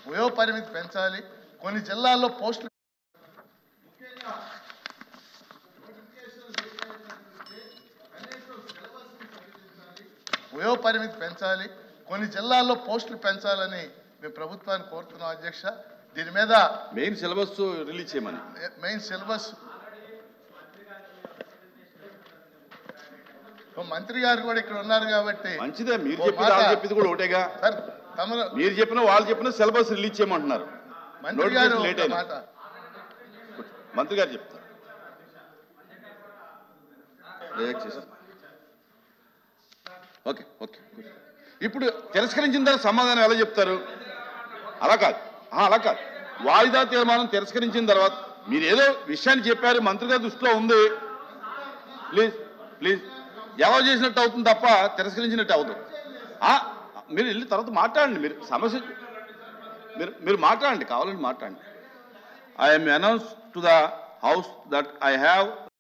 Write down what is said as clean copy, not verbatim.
వయో పరిమితి పెంచాలి, కొన్ని జిల్లాల్లో పోస్టులు వయో పరిమితి పెంచాలి, కొన్ని జిల్లాల్లో పోస్టులు పెంచాలని మేము ప్రభుత్వాన్ని కోరుతున్నాం అధ్యక్ష. దీని మీద మెయిన్ సిలబస్ రిలీజ్ చేయమని. మెయిన్ సిలబస్ మంత్రి గారు కూడా ఇక్కడ ఉన్నారు కాబట్టి మంచిదే. మీరు చెప్పింది వాళ్ళు చెప్పింది కూడా ఒకటేగా. మీరు చెప్పినా వాళ్ళు చెప్పినా సిలబస్ రిలీజ్ చేయమంటున్నారు. మంత్రి గారు మంత్రి గారు చెప్తారు. Okay okay. ఇప్పుడు తిరస్కరించిన తర్వాత సమాధానం ఎలా చెప్తారు? అలా కాదు, అలా కాదు. వాయిదా తీర్మానం తిరస్కరించిన తర్వాత మీరు ఏదో విషయాన్ని చెప్పారు, మంత్రి గారి దృష్టిలో ఉంది, ప్లీజ్ ప్లీజ్ ఎలా చేసినట్టు అవుతుంది తప్ప తిరస్కరించినట్టు అవుతుంది. మీరు వెళ్ళిన తర్వాత మాట్లాడండి. మీరు సమస్య మీరు మాట్లాడండి, కావాలంటే మాట్లాడండి. I am announced to the House that I have